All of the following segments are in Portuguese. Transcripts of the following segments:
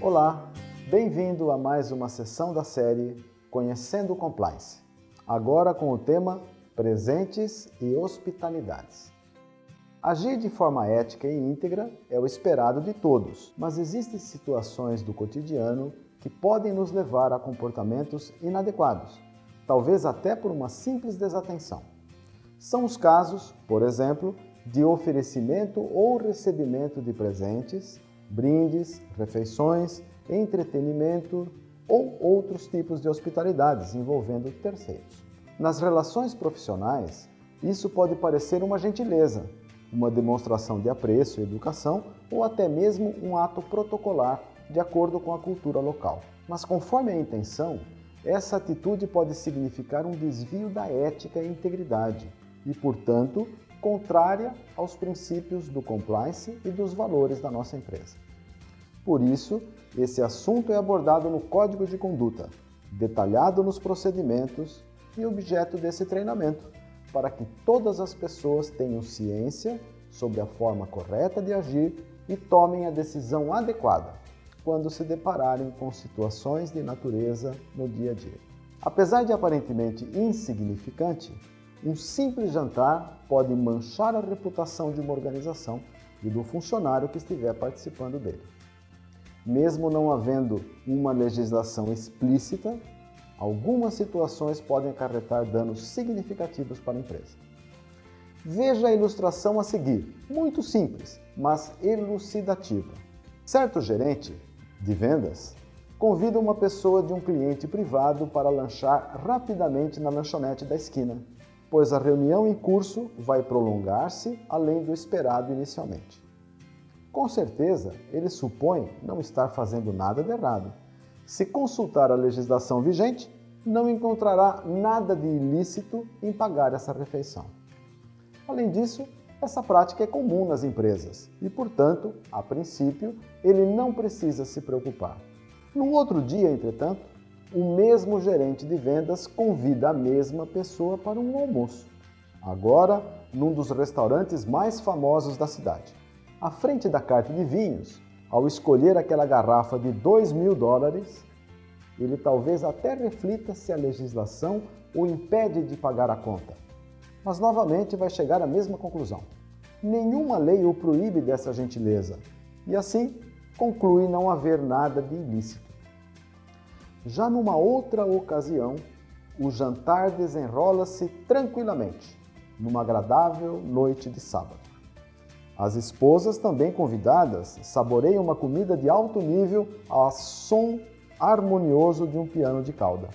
Olá, bem-vindo a mais uma sessão da série Conhecendo o Compliance, agora com o tema Presentes e Hospitalidades. Agir de forma ética e íntegra é o esperado de todos, mas existem situações do cotidiano que podem nos levar a comportamentos inadequados, talvez até por uma simples desatenção. São os casos, por exemplo, de oferecimento ou recebimento de presentes, brindes, refeições, entretenimento ou outros tipos de hospitalidades envolvendo terceiros. Nas relações profissionais, isso pode parecer uma gentileza, uma demonstração de apreço e educação ou até mesmo um ato protocolar de acordo com a cultura local. Mas conforme a intenção, essa atitude pode significar um desvio da ética e integridade e, portanto, contrária aos princípios do compliance e dos valores da nossa empresa. Por isso, esse assunto é abordado no Código de Conduta, detalhado nos procedimentos e objeto desse treinamento, para que todas as pessoas tenham ciência sobre a forma correta de agir e tomem a decisão adequada quando se depararem com situações de natureza no dia a dia. Apesar de aparentemente insignificante, um simples jantar pode manchar a reputação de uma organização e do funcionário que estiver participando dele. Mesmo não havendo uma legislação explícita, algumas situações podem acarretar danos significativos para a empresa. Veja a ilustração a seguir, muito simples, mas elucidativa. Certo gerente de vendas convida uma pessoa de um cliente privado para lanchar rapidamente na lanchonete da esquina, pois a reunião em curso vai prolongar-se além do esperado inicialmente. Com certeza, ele supõe não estar fazendo nada de errado. Se consultar a legislação vigente, não encontrará nada de ilícito em pagar essa refeição. Além disso, essa prática é comum nas empresas e, portanto, a princípio, ele não precisa se preocupar. No outro dia, entretanto, o mesmo gerente de vendas convida a mesma pessoa para um almoço, agora num dos restaurantes mais famosos da cidade. À frente da carta de vinhos, ao escolher aquela garrafa de $2.000, ele talvez até reflita se a legislação o impede de pagar a conta. Mas novamente vai chegar à mesma conclusão. Nenhuma lei o proíbe dessa gentileza e assim conclui não haver nada de ilícito. Já numa outra ocasião, o jantar desenrola-se tranquilamente, numa agradável noite de sábado. As esposas, também convidadas, saboreiam uma comida de alto nível ao som harmonioso de um piano de cauda.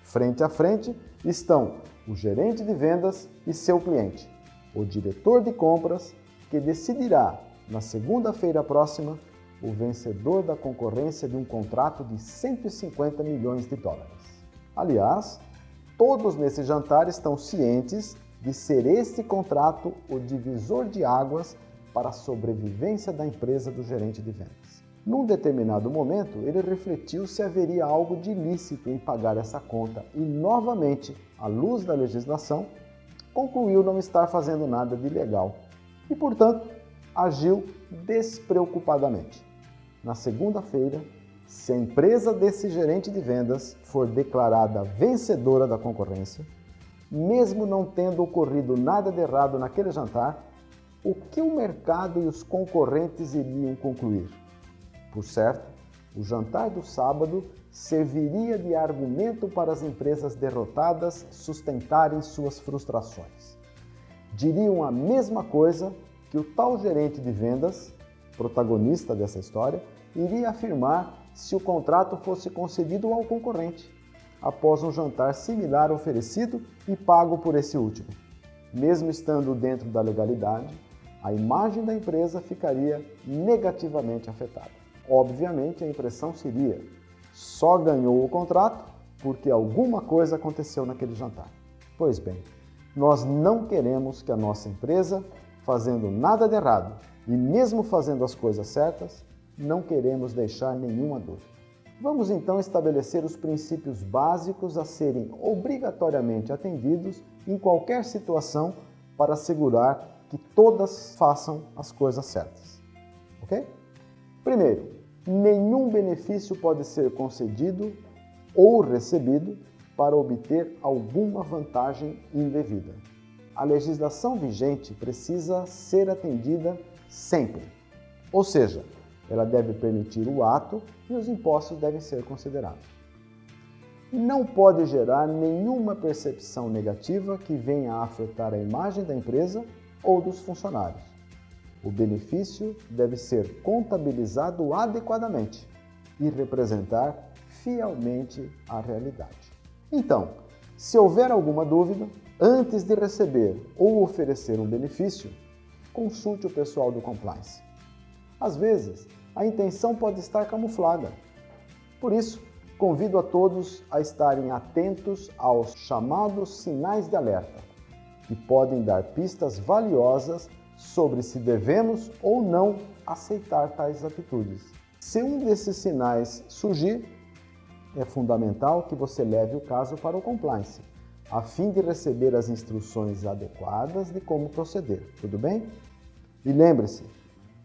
Frente a frente estão o gerente de vendas e seu cliente, o diretor de compras, que decidirá, na segunda-feira próxima, o vencedor da concorrência de um contrato de $150 milhões. Aliás, todos nesse jantar estão cientes de ser este contrato o divisor de águas para a sobrevivência da empresa do gerente de vendas. Num determinado momento, ele refletiu se haveria algo de ilícito em pagar essa conta e, novamente, à luz da legislação, concluiu não estar fazendo nada de ilegal e, portanto, agiu despreocupadamente. Na segunda-feira, se a empresa desse gerente de vendas for declarada vencedora da concorrência, mesmo não tendo ocorrido nada de errado naquele jantar, o que o mercado e os concorrentes iriam concluir? Por certo, o jantar do sábado serviria de argumento para as empresas derrotadas sustentarem suas frustrações. Diriam a mesma coisa que o tal gerente de vendas, protagonista dessa história, iria afirmar se o contrato fosse concedido ao concorrente, após um jantar similar oferecido e pago por esse último. Mesmo estando dentro da legalidade, a imagem da empresa ficaria negativamente afetada. Obviamente, a impressão seria: só ganhou o contrato porque alguma coisa aconteceu naquele jantar. Pois bem, nós não queremos que a nossa empresa, fazendo nada de errado e mesmo fazendo as coisas certas, não queremos deixar nenhuma dúvida. Vamos então estabelecer os princípios básicos a serem obrigatoriamente atendidos em qualquer situação para assegurar que todas façam as coisas certas. Ok? Primeiro, nenhum benefício pode ser concedido ou recebido para obter alguma vantagem indevida. A legislação vigente precisa ser atendida sempre, ou seja, ela deve permitir o ato e os impostos devem ser considerados. Não pode gerar nenhuma percepção negativa que venha a afetar a imagem da empresa ou dos funcionários. O benefício deve ser contabilizado adequadamente e representar fielmente a realidade. Então, se houver alguma dúvida, antes de receber ou oferecer um benefício, consulte o pessoal do compliance. Às vezes, a intenção pode estar camuflada. Por isso, convido a todos a estarem atentos aos chamados sinais de alerta, que podem dar pistas valiosas sobre se devemos ou não aceitar tais atitudes. Se um desses sinais surgir, é fundamental que você leve o caso para o compliance, a fim de receber as instruções adequadas de como proceder, tudo bem? E lembre-se,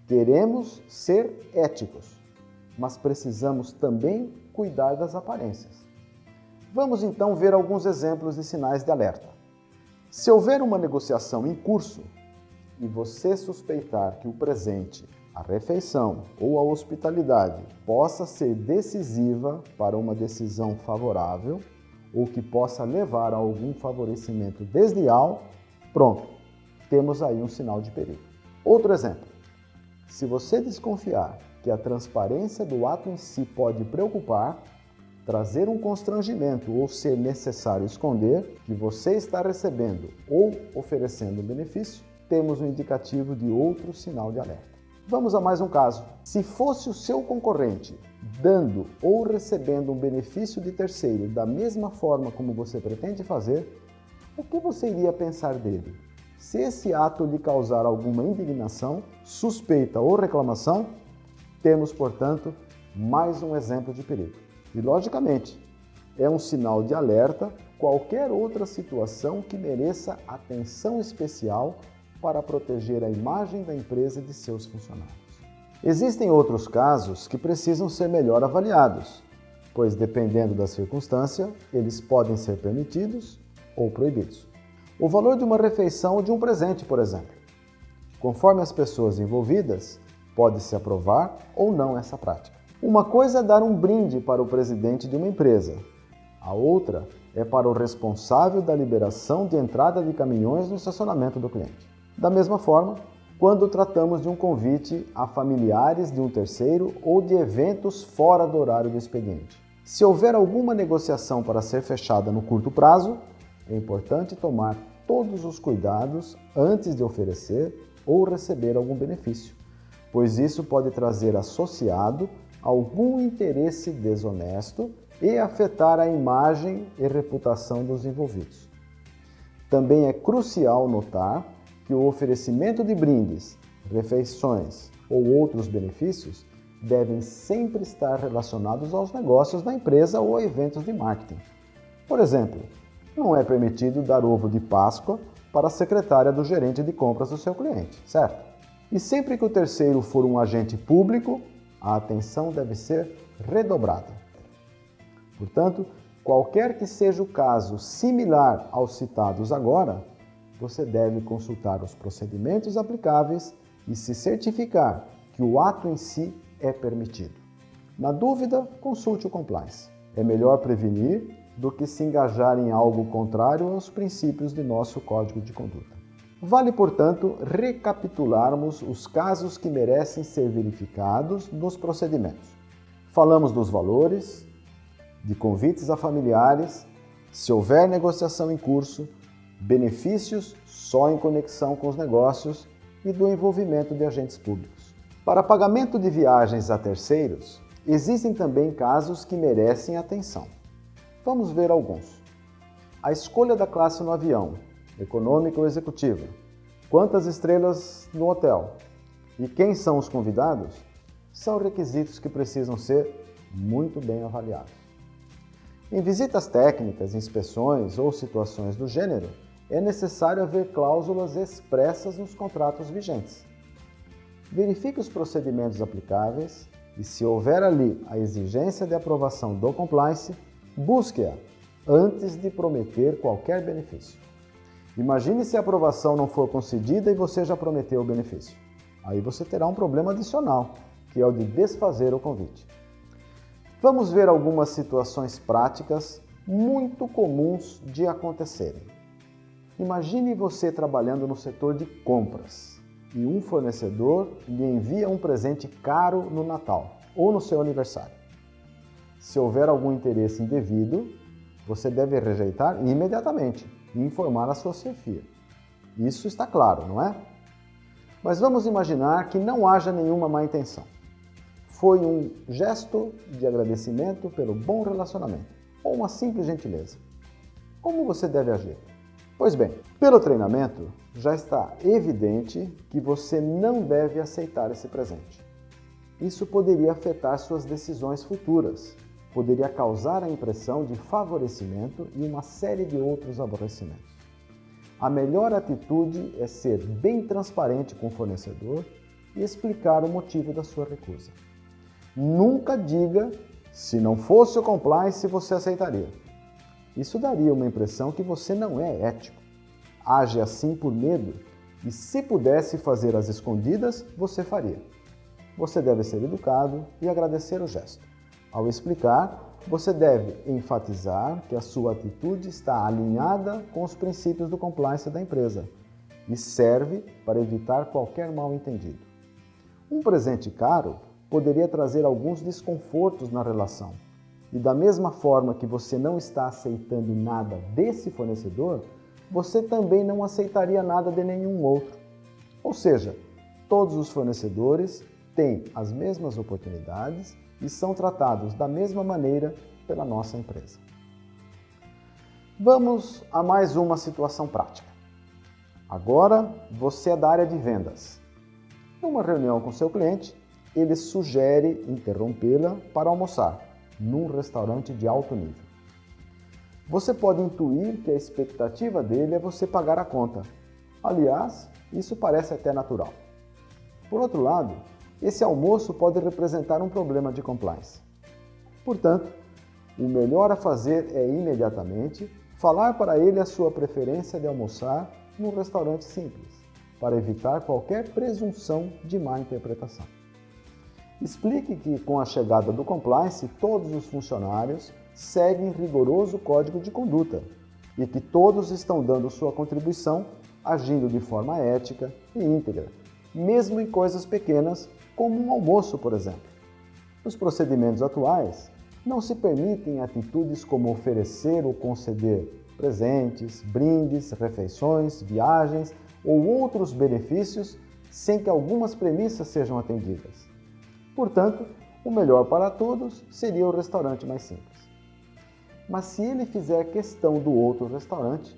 queremos ser éticos, mas precisamos também cuidar das aparências. Vamos então ver alguns exemplos de sinais de alerta. Se houver uma negociação em curso e você suspeitar que o presente, a refeição ou a hospitalidade possa ser decisiva para uma decisão favorável ou que possa levar a algum favorecimento desleal, pronto, temos aí um sinal de perigo. Outro exemplo, se você desconfiar que a transparência do ato em si pode preocupar, trazer um constrangimento ou ser necessário esconder que você está recebendo ou oferecendo um benefício, temos um indicativo de outro sinal de alerta. Vamos a mais um caso. Se fosse o seu concorrente dando ou recebendo um benefício de terceiro da mesma forma como você pretende fazer, o que você iria pensar dele? Se esse ato lhe causar alguma indignação, suspeita ou reclamação, temos, portanto, mais um exemplo de perigo. E, logicamente, é um sinal de alerta qualquer outra situação que mereça atenção especial para proteger a imagem da empresa e de seus funcionários. Existem outros casos que precisam ser melhor avaliados, pois, dependendo da circunstância, eles podem ser permitidos ou proibidos. O valor de uma refeição ou de um presente, por exemplo. Conforme as pessoas envolvidas, pode-se aprovar ou não essa prática. Uma coisa é dar um brinde para o presidente de uma empresa. A outra é para o responsável da liberação de entrada de caminhões no estacionamento do cliente. Da mesma forma, quando tratamos de um convite a familiares de um terceiro ou de eventos fora do horário do expediente. Se houver alguma negociação para ser fechada no curto prazo, é importante tomar todos os cuidados antes de oferecer ou receber algum benefício, pois isso pode trazer associado algum interesse desonesto e afetar a imagem e reputação dos envolvidos. Também é crucial notar que o oferecimento de brindes, refeições ou outros benefícios devem sempre estar relacionados aos negócios da empresa ou a eventos de marketing. Por exemplo, não é permitido dar ovo de Páscoa para a secretária do gerente de compras do seu cliente, certo? E sempre que o terceiro for um agente público, a atenção deve ser redobrada. Portanto, qualquer que seja o caso similar aos citados agora, você deve consultar os procedimentos aplicáveis e se certificar que o ato em si é permitido. Na dúvida, consulte o compliance. É melhor prevenir do que se engajar em algo contrário aos princípios de nosso Código de Conduta. Vale, portanto, recapitularmos os casos que merecem ser verificados nos procedimentos. Falamos dos valores, de convites a familiares, se houver negociação em curso, benefícios só em conexão com os negócios e do envolvimento de agentes públicos. Para pagamento de viagens a terceiros, existem também casos que merecem atenção. Vamos ver alguns. A escolha da classe no avião, econômica ou executiva, quantas estrelas no hotel e quem são os convidados, são requisitos que precisam ser muito bem avaliados. Em visitas técnicas, inspeções ou situações do gênero, é necessário haver cláusulas expressas nos contratos vigentes. Verifique os procedimentos aplicáveis E se houver ali a exigência de aprovação do compliance, busque-a antes de prometer qualquer benefício. Imagine se a aprovação não for concedida e você já prometeu o benefício. Aí você terá um problema adicional, que é o de desfazer o convite. Vamos ver algumas situações práticas muito comuns de acontecerem. Imagine você trabalhando no setor de compras e um fornecedor lhe envia um presente caro no Natal ou no seu aniversário. Se houver algum interesse indevido, você deve rejeitar imediatamente e informar a sua chefia. Isso está claro, não é? Mas vamos imaginar que não haja nenhuma má intenção. Foi um gesto de agradecimento pelo bom relacionamento ou uma simples gentileza. Como você deve agir? Pois bem, pelo treinamento, já está evidente que você não deve aceitar esse presente. Isso poderia afetar suas decisões futuras, poderia causar a impressão de favorecimento e uma série de outros aborrecimentos. A melhor atitude é ser bem transparente com o fornecedor e explicar o motivo da sua recusa. Nunca diga, se não fosse o compliance, você aceitaria. Isso daria uma impressão que você não é ético. Age assim por medo e, se pudesse fazer às escondidas, você faria. Você deve ser educado e agradecer o gesto. Ao explicar, você deve enfatizar que a sua atitude está alinhada com os princípios do compliance da empresa e serve para evitar qualquer mal-entendido. Um presente caro poderia trazer alguns desconfortos na relação. E da mesma forma que você não está aceitando nada desse fornecedor, você também não aceitaria nada de nenhum outro. Ou seja, todos os fornecedores têm as mesmas oportunidades e são tratados da mesma maneira pela nossa empresa. Vamos a mais uma situação prática. Agora você é da área de vendas. Numa reunião com seu cliente, ele sugere interrompê-la para almoçar num restaurante de alto nível. Você pode intuir que a expectativa dele é você pagar a conta. Aliás, isso parece até natural. Por outro lado, esse almoço pode representar um problema de compliance. Portanto, o melhor a fazer é imediatamente falar para ele a sua preferência de almoçar num restaurante simples, para evitar qualquer presunção de má interpretação. Explique que, com a chegada do compliance, todos os funcionários seguem rigoroso código de conduta e que todos estão dando sua contribuição agindo de forma ética e íntegra, mesmo em coisas pequenas, como um almoço, por exemplo. Nos procedimentos atuais, não se permitem atitudes como oferecer ou conceder presentes, brindes, refeições, viagens ou outros benefícios sem que algumas premissas sejam atendidas. Portanto, o melhor para todos seria o restaurante mais simples. Mas se ele fizer questão do outro restaurante,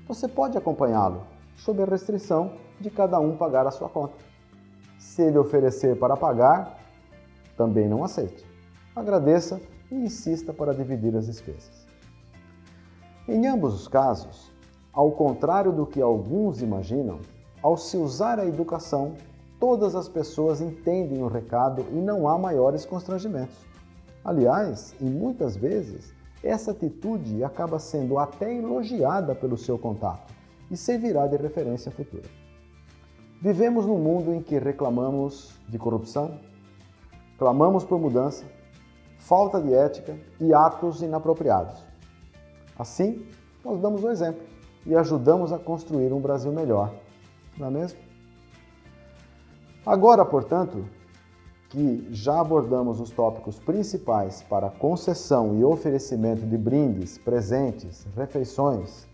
você pode acompanhá-lo, sob a restrição de cada um pagar a sua conta. Se ele oferecer para pagar, também não aceite. Agradeça e insista para dividir as despesas. Em ambos os casos, ao contrário do que alguns imaginam, ao se usar a educação, todas as pessoas entendem o recado e não há maiores constrangimentos. Aliás, e muitas vezes, essa atitude acaba sendo até elogiada pelo seu contato e servirá de referência futura. Vivemos num mundo em que reclamamos de corrupção, clamamos por mudança, falta de ética e atos inapropriados. Assim, nós damos o exemplo e ajudamos a construir um Brasil melhor, não é mesmo? Agora, portanto, que já abordamos os tópicos principais para concessão e oferecimento de brindes, presentes, refeições,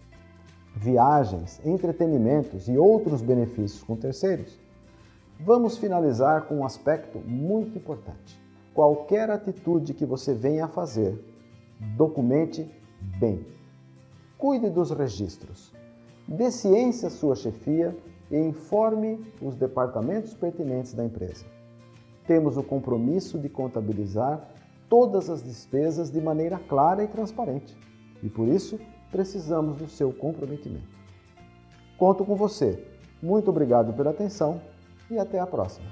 viagens, entretenimentos e outros benefícios com terceiros, vamos finalizar com um aspecto muito importante. Qualquer atitude que você venha a fazer, documente bem. Cuide dos registros. Dê ciência à sua chefia e informe os departamentos pertinentes da empresa. Temos o compromisso de contabilizar todas as despesas de maneira clara e transparente. E por isso, precisamos do seu comprometimento. Conto com você. Muito obrigado pela atenção e até a próxima.